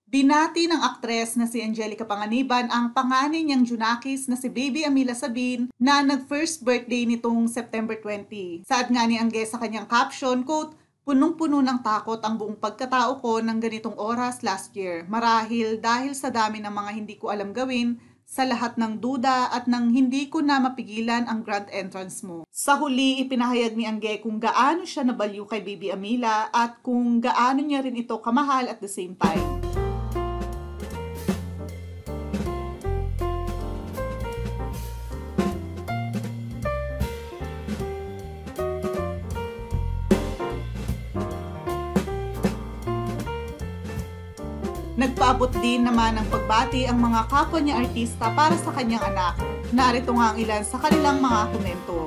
Binati ng aktres na si Angelica Panganiban ang panganay niyang Junakis na si Baby Amila Sabin na nag-first birthday nitong September 20. Saad nga ni Angge sa kanyang caption, quote, "Punong-puno ng takot ang buong pagkatao ko ng ganitong oras last year. Marahil dahil sa dami ng mga hindi ko alam gawin, sa lahat ng duda at nang hindi ko na mapigilan ang grand entrance mo." Sa huli, ipinahayag ni Angge kung gaano siya nabaliw kay Baby Amila at kung gaano niya rin ito kamahal at the same time. Nagpaabot din naman ng pagbati ang mga kapwa niya artista para sa kanyang anak. Narito nga ang ilan sa kanilang mga komento.